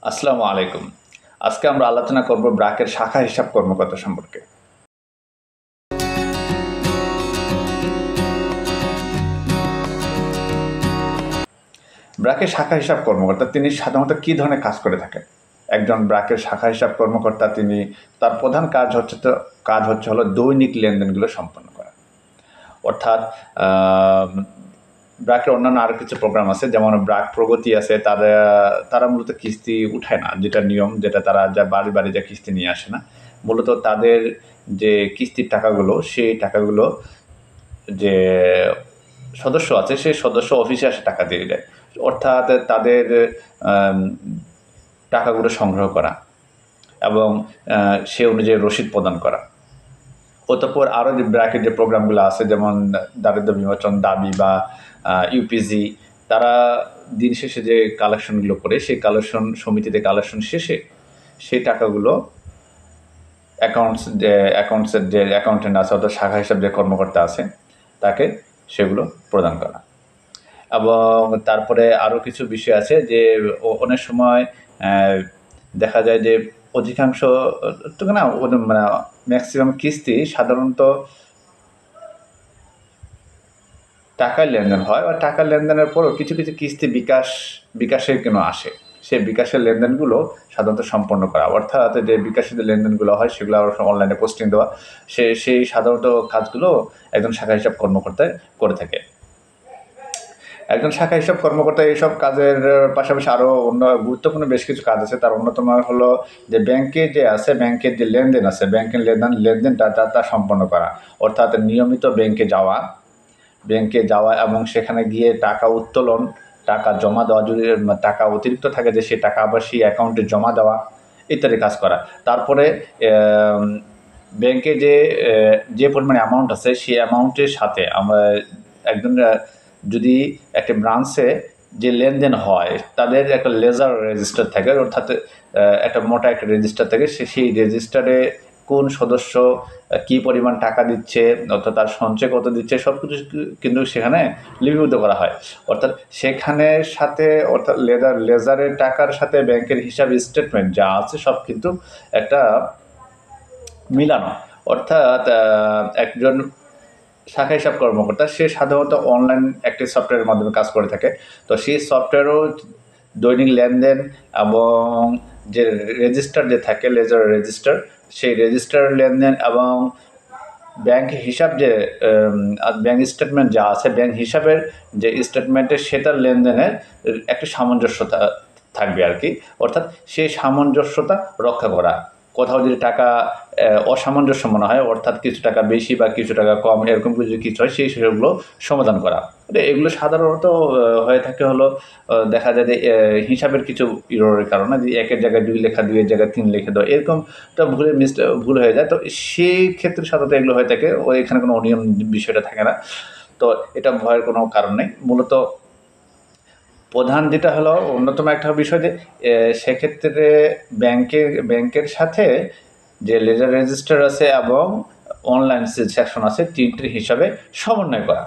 আসসালামু আলাইকুম। আজকে আমরা আলোচনা করব ব্র্যাকের শাখা হিসাব কর্মকর্তা সম্পর্কে। ব্র্যাকের শাখা হিসাব কর্মকর্তা তিনি সাধারণত কী ধরনের কাজ করে থাকেন? একজন ব্র্যাকের শাখা হিসাব কর্মকর্তা তার প্রধান কাজ হচ্ছে হলো দৈনিক লেনদেনগুলো সম্পন্ন করা। অর্থাৎ ব্র্যাকের অন্যান্য আরও কিছু প্রোগ্রাম আছে, যেমন ব্র্যাক প্রগতি আছে, তারা মূলত কিস্তি উঠায় না, যেটা নিয়ম, যেটা তারা বাড়ি বাড়ি যা কিস্তি নিয়ে আসে না। মূলত তাদের যে কিস্তির টাকাগুলো, সেই টাকাগুলো যে সদস্য আছে সেই সদস্য অফিসে এসে টাকা দিয়ে দেয়। অর্থাৎ তাদের টাকাগুলো সংগ্রহ করা এবং সে অনুযায়ী রসিদ প্রদান করা। অতঃপর আরও যে ব্র্যাকের যে প্রোগ্রামগুলো আছে, যেমন দারিদ্র্য বিমোচন দাবি বা ইউপিজি, তারা দিন শেষে যে কালেকশনগুলো করে, সেই কালেকশন সমিতিতে কালেকশন শেষে সেই টাকাগুলো অ্যাকাউন্টসের যে অ্যাকাউন্টেন্ট আছে, অর্থাৎ শাখা হিসাব যে কর্মকর্তা আছে, তাকে সেগুলো প্রদান করা। এবং তারপরে আরও কিছু বিষয় আছে যে অনেক সময় দেখা যায় যে অধিকাংশ না, মানে ম্যাক্সিমাম কিস্তি সাধারণত টাকার লেনদেন হয়, বা টাকার লেনদেনের পরও কিছু কিছু কিস্তি বিকাশের কেন আসে, সেই বিকাশের লেনদেনগুলো সাধারণত সম্পন্ন করা। অর্থাৎ যে বিকাশের যে লেনদেনগুলো হয় সেগুলো অনলাইনে পোস্টিং দেওয়া, সেই সাধারণত কাজগুলো একজন শাখা হিসাব কর্মকর্তা করে থাকে। একজন শাখা হিসাব কর্মকর্তা এইসব কাজের পাশাপাশি আরও অন্য গুরুত্বপূর্ণ বেশ কিছু কাজ আছে। তার অন্যতম হলো যে ব্যাংকের যে লেনদেন আছে, ব্যাংকের লেনদেনটা তা সম্পন্ন করা। অর্থাৎ নিয়মিত ব্যাংকে যাওয়া এবং সেখানে গিয়ে টাকা উত্তোলন, টাকা জমা দেওয়া, যদি টাকা অতিরিক্ত থাকে যে সেই টাকা আবার সেই অ্যাকাউন্টে জমা দেওয়া ইত্যাদি কাজ করা। তারপরে ব্যাংকে যে পরিমাণে অ্যামাউন্ট আছে, সেই অ্যামাউন্টের সাথে আমরা একজন যদি একটা ব্রাঞ্চে যে লেনদেন হয়, তাদের একটা লেজার রেজিস্টার থাকে, অর্থাৎ একটা মোটা একটা রেজিস্টার থাকে। সেই রেজিস্টারে কোন সদস্য কী পরিমাণ টাকা দিচ্ছে, অর্থাৎ তার সঞ্চয় কত দিচ্ছে, সব কিছু কিন্তু সেখানে লিপিবদ্ধ করা হয়। অর্থাৎ সেখানের সাথে, অর্থাৎ লেজারের টাকার সাথে ব্যাংকের হিসাব স্টেটমেন্ট যা আছে সব কিন্তু একটা মিলানো। অর্থাৎ একজন শাখা হিসাব কর্মকর্তা সে সাধারণত অনলাইন একটি সফটওয়্যারের মাধ্যমে কাজ করে থাকে। তো সেই সফটওয়্যারও দৈনিক লেনদেন এবং যে রেজিস্টার যে থাকে, লেজার রেজিস্টার, সেই রেজিস্টার লেনদেন এবং ব্যাংক হিসাব ব্যাংক স্টেটমেন্ট যা আছে, ব্যাংক হিসাবের যে স্টেটমেন্টের সেটার লেনদেনের একটা সামঞ্জস্যতা থাকবে আর কি। অর্থাৎ সেই সামঞ্জস্যতা রক্ষা করা। কোথাও যদি টাকা অসামঞ্জস্য মনে হয়, অর্থাৎ কিছু টাকা বেশি বা কিছু টাকা কম, এরকম কিছু হয়, সেই সেগুলো সমাধান করা। এগুলো সাধারণত হয়ে থাকে হলো, দেখা যায় যে হিসাবের কিছু ইররের কারণে, যে একের জায়গায় 2 লেখা, 2 এর জায়গায় 3 লিখে দেওয়া, এরকমটা ভুল হয়ে যায়। তো সেই ক্ষেত্রে সাধারণত এগুলো হয়ে থাকে, এখানে কোনো অনিয়ম বিষয়টা থাকে না। তো এটা ভয়ের কোনো কারণ নেই। মূলত প্রধান যেটা হলো অন্যতম একটা বিষয় যে সেক্ষেত্রে ব্যাংকের সাথে যে লেজার রেজিস্টার আছে এবং অনলাইন সেকশন আছে, তিনটির হিসাবে সমন্বয় করা।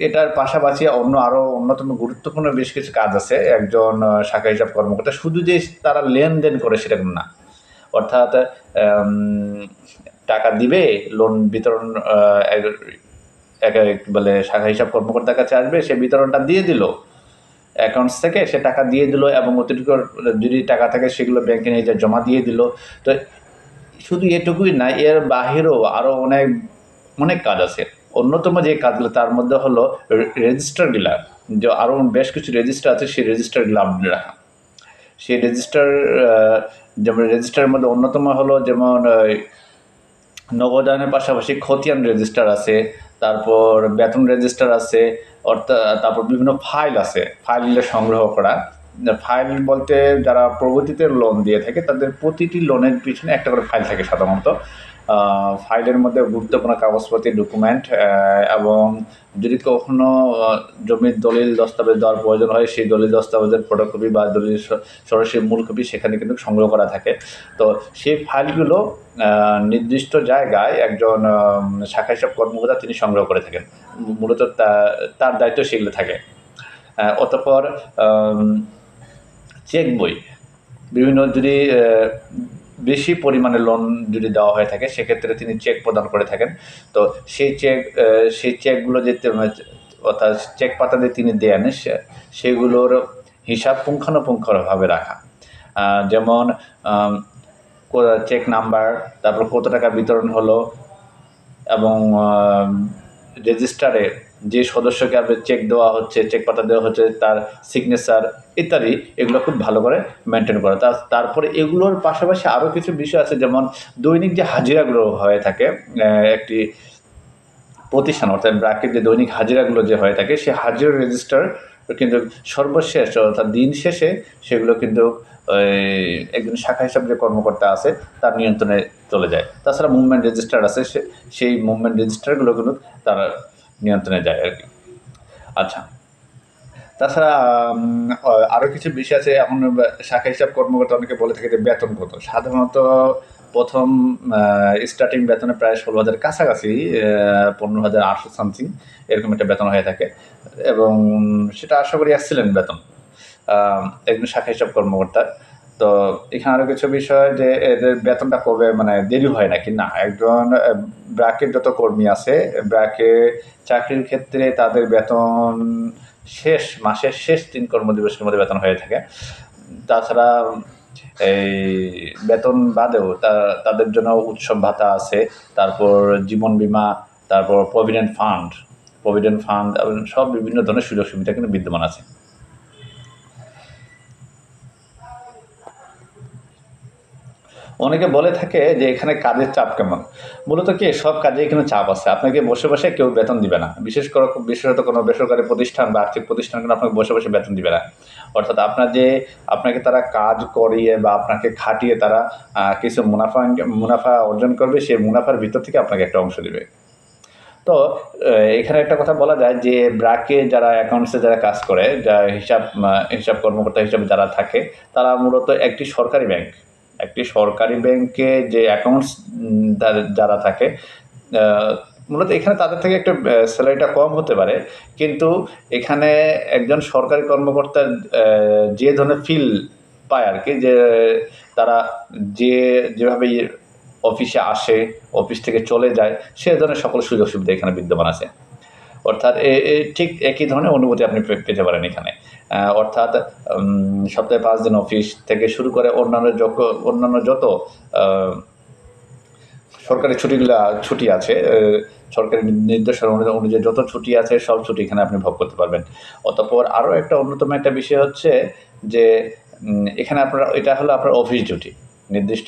এটার পাশাপাশি আরও অন্যতম গুরুত্বপূর্ণ বেশ কিছু কাজ আছে একজন শাখা হিসাব কর্মকর্তা। শুধু যে তারা লেনদেন করে সেটা না, অর্থাৎ টাকা দিবে, লোন বিতরণ বলে শাখা হিসাব কর্মকর্তার কাছে আসবে, সে বিতরণটা দিয়ে দিল অ্যাকাউন্টস থেকে, সে টাকা দিয়ে দিল এবং অতিরিক্ত যদি টাকা থাকে সেগুলো ব্যাংকে নিয়ে যা জমা দিয়ে দিল। তো শুধু এটুকুই না, এর বাহিরেও আরও অনেক কাজ আছে। অন্যতম যে কাজগুলো তার মধ্যে হলো রেজিস্টারগুলা, যে আরও বেশ কিছু রেজিস্টার আছে, সেই রেজিস্টারগুলো আপডেট রাখা। সেই যেমন রেজিস্টারের মধ্যে অন্যতম হলো, যেমন নগদায়নের পাশাপাশি খতিয়ান রেজিস্টার আছে, তারপর বেতন রেজিস্টার আছে, তারপর বিভিন্ন ফাইল আছে, ফাইল সংগ্রহ করা। ফাইল বলতে যারা প্রগতিতে লোন দিয়ে থাকে তাদের প্রতিটি লোনের পিছনে একটা করে ফাইল থাকে সাধারণত। ফাইলের মধ্যে গুরুত্বপূর্ণ কাগজপত্র, ডকুমেন্ট, এবং যদি কখনো জমির দলিল দস্তাবেজ দেওয়ার প্রয়োজন হয়, সেই দলিল দস্তাবেজের ফটোকপি বা দলিল সরাসরি মূল কপি সেখানে কিন্তু সংগ্রহ করা থাকে। তো সেই ফাইলগুলো নির্দিষ্ট জায়গায় একজন শাখা হিসাব কর্মকর্তা তিনি সংগ্রহ করে থাকেন। মূলত তার দায়িত্ব সেগুলো থাকে। অতঃপর চেক বই বিভিন্ন যদি বেশি পরিমাণে লোন যদি দেওয়া হয়ে থাকে সেক্ষেত্রে তিনি চেক প্রদান করে থাকেন। তো সেই চেকগুলো যে অর্থাৎ চেক পাতা দিয়ে তিনি দেন সেগুলোর হিসাব পুঙ্খানুপুঙ্খভাবে রাখা। যেমন চেক নাম্বার, তারপর কত টাকা বিতরণ হলো, এবং রেজিস্টারে যে সদস্যকে আপনার চেক দেওয়া হচ্ছে, চেক পাতা দেওয়া হচ্ছে, তার সিগনেচার ইত্যাদি, এগুলো খুব ভালো করে মেনটেন করা। তারপরে এগুলোর পাশাপাশি আরও কিছু বিষয় আছে, যেমন দৈনিক যে হাজিরাগুলো হয়ে থাকে একটি প্রতিষ্ঠান, অর্থাৎ ব্র্যাকের যে দৈনিক হাজিরাগুলো যে হয়ে থাকে, সেই হাজিরা রেজিস্টার কিন্তু সর্বশেষ অর্থাৎ দিন শেষে সেগুলো কিন্তু একজন শাখা হিসাবে যে কর্মকর্তা আছে তার নিয়ন্ত্রণে চলে যায়। তাছাড়া মুভমেন্ট রেজিস্টার আছে, সেই মুভমেন্ট রেজিস্টারগুলো কিন্তু তার নিয়ন্ত্রণে যায় আর কি। আচ্ছা, তাছাড়া আরও কিছু বিষয় আছে। এখন শাখা হিসাব কর্মকর্তা অনেকে বলে থাকে যে বেতন কত। সাধারণত প্রথম স্টার্টিং বেতনে প্রায় 16,000 কাছাকাছি, 15,800 সামথিং এরকম একটা বেতন হয়ে থাকে, এবং সেটা আশা করি এক্সিলেন্ট বেতন একজন শাখা হিসাব কর্মকর্তার। তো এখানে আরও কিছু বিষয় যে এদের বেতনটা কবে মানে দেরি হয় নাকি না, একজন ব্র্যাকের যত কর্মী আছে ব্র্যাকে চাকরির ক্ষেত্রে তাদের বেতন মাসের শেষ 3 কর্মদিবসের মধ্যে বেতন হয়ে থাকে। তাছাড়া এই বেতন বাদেও তাদের জন্য উৎসব ভাতা আছে, তারপর জীবন বীমা, তারপর প্রভিডেন্ট ফান্ড সব বিভিন্ন ধরনের সুযোগ সুবিধা কিন্তু বিদ্যমান আছে। অনেকে বলে থাকে যে এখানে কাজের চাপ কেমন। মূলত কি, সব কাজেই কিন্তু চাপ আছে। আপনাকে বসে বসে কেউ বেতন দিবে না, বিশেষত কোনো বেসরকারি প্রতিষ্ঠান বা আর্থিক প্রতিষ্ঠান কিন্তু আপনাকে বসে বসে বেতন দিবে না। অর্থাৎ আপনাকে তারা কাজ করিয়ে বা আপনাকে খাটিয়ে তারা কিছু মুনাফা অর্জন করবে, সেই মুনাফার ভিতর থেকে আপনাকে একটা অংশ দিবে। তো এখানে একটা কথা বলা যায় যে ব্র্যাকে যারা অ্যাকাউন্টসে যারা কাজ করে, যারা হিসাব কর্মকর্তা হিসাবে যারা থাকে, তারা মূলত একটি সরকারি ব্যাংকে যে অ্যাকাউন্টস যারা থাকে, মূলত এখানে তাদের থেকে একটু স্যালারিটা কম হতে পারে, কিন্তু এখানে একজন সরকারি কর্মকর্তার যে ধরনের ফিল পায় আর কি, যে তারা যেভাবে অফিসে আসে, অফিস থেকে চলে যায়, সে ধরনের সকল সুযোগ সুবিধা এখানে বিদ্যমান আছে। অর্থাৎ ঠিক একই ধরনের অনুভূতি আপনি পেতে পারেন এখানে। অর্থাৎ সপ্তাহে 5 দিন অফিস থেকে শুরু করে অন্যান্য যত সরকারি ছুটি আছে, সরকারি নির্দেশনা অনুযায়ী যত ছুটি আছে সব ছুটি এখানে আপনি ভোগ করতে পারবেন। অতঃপর আরও একটা অন্যতম একটা বিষয় হচ্ছে যে এখানে এটা হলো আপনার অফিস ডিউটি। নির্দিষ্ট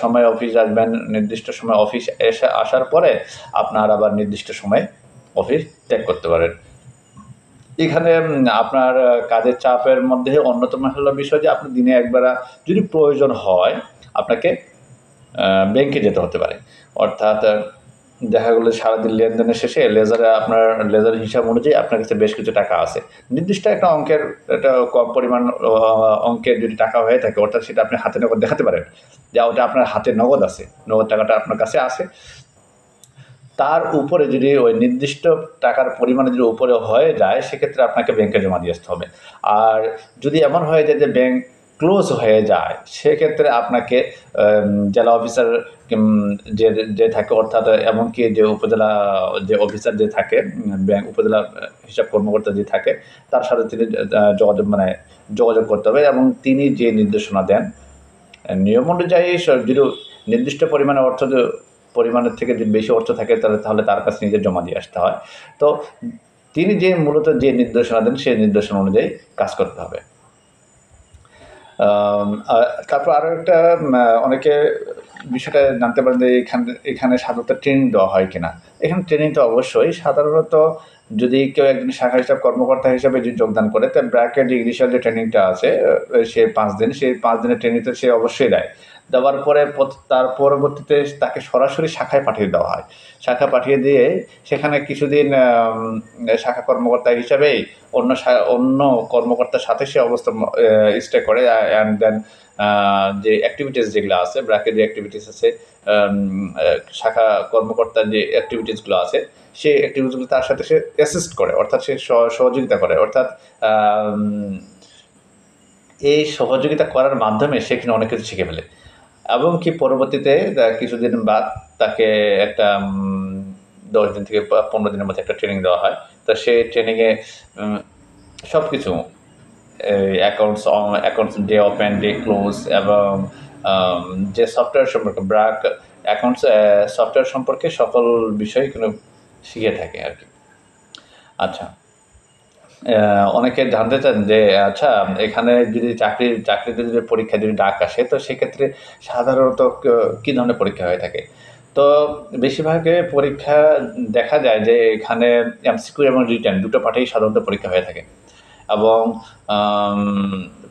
সময়ে অফিস আসবেন, নির্দিষ্ট সময় অফিস আসার পরে আপনার আবার নির্দিষ্ট সময়ে অফিস ত্যাগ করতে পারেন। এখানে আপনার কাজের চাপের মধ্যে অন্যতম হলো বিষয় যে আপনি দিনে একবার যদি প্রয়োজন হয় আপনাকে ব্যাংকে যেতে হতে পারে। অর্থাৎ দেখা গেলো সারাদিন লেনদেনের শেষে লেজারের হিসাব অনুযায়ী আপনার কাছে বেশ কিছু টাকা আছে, নির্দিষ্ট একটা কম পরিমাণ অঙ্কের যদি টাকা হয়ে থাকে, অর্থাৎ সেটা আপনি হাতে নগদ দেখাতে পারেন যে ওটা আপনার হাতে নগদ আছে, নগদ টাকাটা আপনার কাছে আছে। তার উপরে যদি ওই নির্দিষ্ট টাকার পরিমাণে যদি উপরে হয়ে যায়, সেক্ষেত্রে আপনাকে ব্যাংকে জমা দিয়ে আসতে হবে। আর যদি এমন হয়ে যায় যে ব্যাংক ক্লোজ হয়ে যায়, সেক্ষেত্রে আপনাকে জেলা অফিসার যে থাকে, অর্থাৎ এমনকি যে অফিসার যে থাকে, ব্যাংক উপজেলা হিসাব কর্মকর্তা যে থাকে, তার সাথে তিনি যোগাযোগ করতে হবে, এবং তিনি যে নির্দেশনা দেন নিয়ম অনুযায়ী যদি নির্দিষ্ট পরিমাণের থেকে যদি বেশি অর্থ থাকে তাহলে তার কাছে নিজে জমা দিয়ে আসতে হয়। তো তিনি মূলত যে নির্দেশনা দেন সেই নির্দেশনা অনুযায়ী কাজ করতে হবে। তারপর আরও একটা অনেকে বিষয়টা জানতে পারেন যে এখানে সাধারণত ট্রেনিং দেওয়া হয় কিনা। এখানে ট্রেনিং তো অবশ্যই, সাধারণত যদি কেউ একজন শাখা হিসাব কর্মকর্তা হিসাবে যদি যোগদান করে, তার ব্র্যাকের যে ইনিশিয়াল যে ট্রেনিংটা আছে সে 5 দিন, সেই 5 দিনের ট্রেনিংটা সে অবশ্যই দেয়। দেওয়ার পরে তার পরবর্তীতে তাকে সরাসরি শাখায় পাঠিয়ে দেওয়া হয়। শাখা পাঠিয়ে দিয়ে সেখানে কিছুদিন শাখা কর্মকর্তা হিসাবেই অন্য কর্মকর্তার সাথে সে অবস্থা স্টে করে, অ্যান্ড দেন যে অ্যাক্টিভিটিস যেগুলো আছে, ব্র্যাকের যে অ্যাক্টিভিটিস আছে, শাখা কর্মকর্তার যে অ্যাক্টিভিটিসগুলো আছে, সেই অ্যাক্টিভিটিসগুলো তার সাথে সে অ্যাসিস্ট করে, অর্থাৎ সে সহযোগিতা করে। অর্থাৎ এই সহযোগিতা করার মাধ্যমে সে কিন্তু অনেক কিছু শিখে ফেলে এবং কি পরবর্তীতে কিছুদিন বাদ তাকে একটা 10 দিন থেকে 15 দিনের মধ্যে একটা ট্রেনিং দেওয়া হয়। তো সেই ট্রেনিংয়ে সব কিছু accounts day open, day close এবং যে সফটওয়্যার সম্পর্কে ব্র্যাক অ্যাকাউন্টস সফটওয়্যার সম্পর্কে সকল বিষয় কিন্তু শিখে থাকে আর কি। আচ্ছা, অনেকে জানতে চান যে আচ্ছা এখানে যদি চাকরিতে যদি পরীক্ষা যদি ডাক আসে তো সেক্ষেত্রে সাধারণত কী ধরনের পরীক্ষা হয়ে থাকে? তো বেশিরভাগে পরীক্ষা দেখা যায় যে এখানে এমসিকিউ এবং রিটেন দুটো পার্টেই সাধারণত পরীক্ষা হয়ে থাকে এবং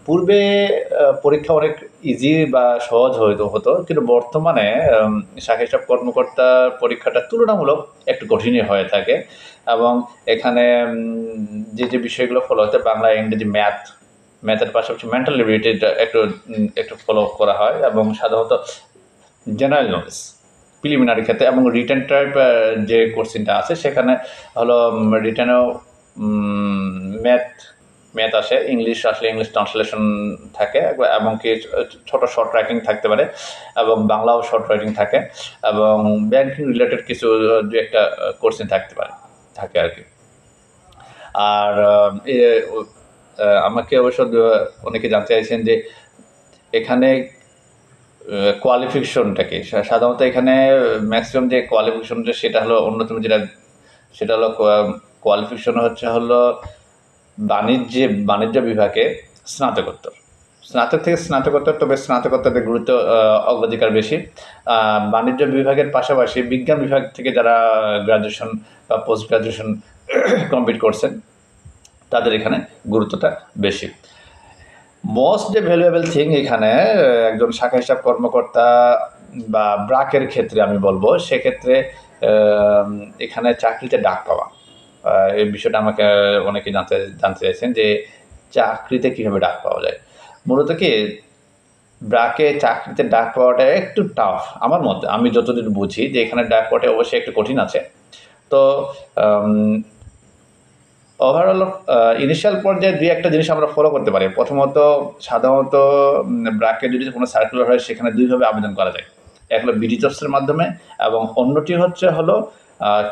পূর্বে পরীক্ষা অনেক ইজি বা সহজ হতো কিন্তু বর্তমানে শাখা হিসাব কর্মকর্তার পরীক্ষাটা তুলনামূলক একটু কঠিনই হয়ে থাকে এবং এখানে যে বিষয়গুলো ফলো হতে বাংলা, ইংরেজি, ম্যাথের পাশাপাশি মেন্টাল রিলেটেড একটু ফলো করা হয় এবং সাধারণত জেনারেল নলেজ প্রিলিমিনারি ক্ষেত্রে এবং রিটেন টাইপ যে কোশ্চেনটা আছে সেখানে হলো রিটেনেও ম্যাথ আসে, ইংলিশ আসলে ইংলিশ ট্রান্সলেশন থাকে এবং কি ছোট শর্ট রাইটিং থাকতে পারে এবং বাংলাও শর্ট রাইটিং থাকে এবং ব্যাংকিং রিলেটেড কিছু দু একটা কোশ্চেন থাকে আর কি। আর আমাকে অবশ্য অনেকে জানতে চাইছেন যে এখানে কোয়ালিফিকেশনটা কি? সাধারণত এখানে ম্যাক্সিমাম যে কোয়ালিফিকেশনটা সেটা হলো অন্যতম সেটা হলো কোয়ালিফিকেশন হলো বাণিজ্য বিভাগে স্নাতকোত্তর। স্নাতক থেকে স্নাতকোত্তর, তবে স্নাতকোত্তরের গুরুত্ব অগ্রাধিকার বেশি। বাণিজ্য বিভাগের পাশাপাশি বিজ্ঞান বিভাগ থেকে যারা গ্র্যাজুয়েশন বা পোস্ট গ্র্যাজুয়েশন কমপ্লিট করছেন তাদের এখানে গুরুত্বটা বেশি। মোস্ট ভ্যালুয়েবল থিং এখানে একজন শাখা হিসাব কর্মকর্তা বা ব্র্যাকের ক্ষেত্রে আমি বলবো সেক্ষেত্রে এখানে চাকরিতে ডাক পাওয়া, এই বিষয়টা আমাকে অনেকে জানতে চাইছেন যে চাকরিতে কীভাবে ডাক পাওয়া যায়। মূলত কি ব্র্যাকে চাকরিতে ডাক পাওয়াটা একটু টাফ আমার মতে, আমি যতদূর বুঝি যে এখানে ডাক পাওয়াটা অবশ্যই একটু কঠিন আছে। তো ওভারঅল ইনিশিয়াল পর্যায়ে দুই একটা জিনিস আমরা ফলো করতে পারি। প্রথমত সাধারণত ব্র্যাকে যদি কোনো সার্কুলার হয় সেখানে দুইভাবে আবেদন করা যায়। এক হলো বিডি জবসের মাধ্যমে এবং অন্যটি হলো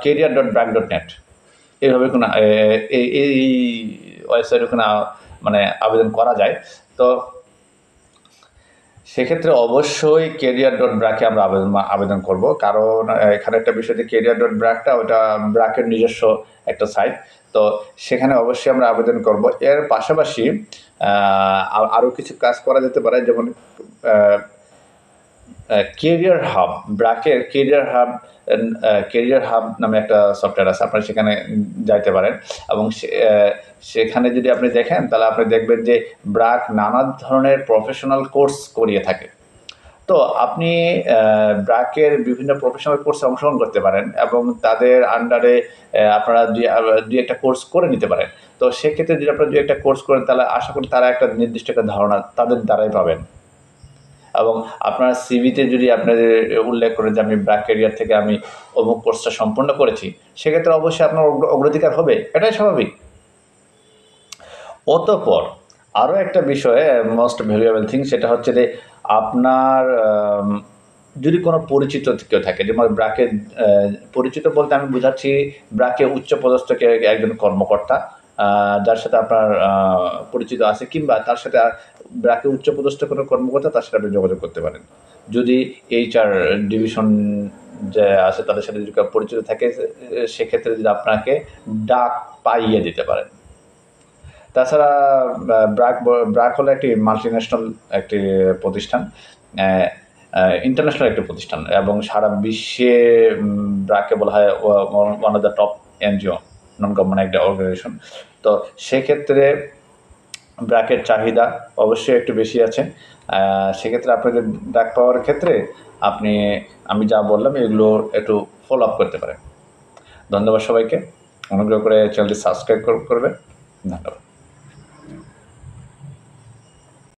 career.brac.net। এইভাবে কোনো এই ওয়েবসাইটে কোনো মানে আবেদন করা যায়। তো সেক্ষেত্রে অবশ্যই career.brac-এ আমরা আবেদন করব, কারণ এখানে একটা বিষয় যে career.brac-টা ওটা ব্র্যাকের নিজস্ব একটা সাইট। তো সেখানে অবশ্যই আমরা আবেদন করব। এর পাশাপাশি আরও কিছু কাজ করা যেতে পারে, যেমন কেরিয়ার হাব, ব্র্যাকের কেরিয়ার হাব নামে একটা সফটওয়্যার আছে, আপনারা সেখানে যাইতে পারেন এবং সেখানে যদি আপনি দেখেন তাহলে আপনি দেখবেন যে ব্র্যাক নানা ধরনের প্রফেশনাল কোর্স করিয়ে থাকে। তো আপনি ব্র্যাকের বিভিন্ন প্রফেশনাল কোর্সে অংশগ্রহণ করতে পারেন এবং তাদের আন্ডারে আপনারা দুই একটা কোর্স করে নিতে পারেন। তো সেক্ষেত্রে যদি আপনারা দুই একটা কোর্স করেন তাহলে আশা করি তারা একটা নির্দিষ্ট একটা ধারণা তাদের দ্বারাই পাবেন এবং আপনার সিভিতে যদি আপনাদের উল্লেখ করেন যে আমি ব্র্যাক ক্যারিয়ার থেকে আমি অমুক কোর্সটা সম্পন্ন করেছি, সেক্ষেত্রে অবশ্যই আপনার অগ্রাধিকার হবে, এটাই স্বাভাবিক। অতঃপর আরও একটা বিষয় মোস্ট ভ্যালুয়েবল থিং, সেটা হচ্ছে যে আপনার যদি কোনো পরিচিত কেউ থাকে, যেমন ব্র্যাকে পরিচিত বলতে আমি বোঝাচ্ছি ব্র্যাকে উচ্চপদস্থ একজন কর্মকর্তা যার সাথে আপনার পরিচিত আছে, কিংবা তার সাথে ব্র্যাকে উচ্চপদস্থ কোনো কর্মকর্তা তার সাথে আপনি যোগাযোগ করতে পারেন। যদি HR ডিভিশন যে আছে তাদের সাথে যদি পরিচিত থাকে সেক্ষেত্রে যদি আপনাকে ডাক পাইয়ে দিতে পারেন। তাছাড়া ব্র্যাক হলো একটি মাল্টিন্যাশনাল একটি প্রতিষ্ঠান, ইন্টারন্যাশনাল একটি প্রতিষ্ঠান এবং সারা বিশ্বে ব্র্যাককে বলা হয় one of the top NGO, non government একটা অর্গানাইজেশন। তো সেক্ষেত্রে ব্র্যাকের চাহিদা অবশ্যই একটু বেশি আছে। সেক্ষেত্রে আপনাদের ডাক পাওয়ার ক্ষেত্রে আমি যা বললাম এগুলো একটু ফলো আপ করতে পারেন। ধন্যবাদ সবাইকে, অনুগ্রহ করে চ্যানেলটি সাবস্ক্রাইব করবেন। ধন্যবাদ।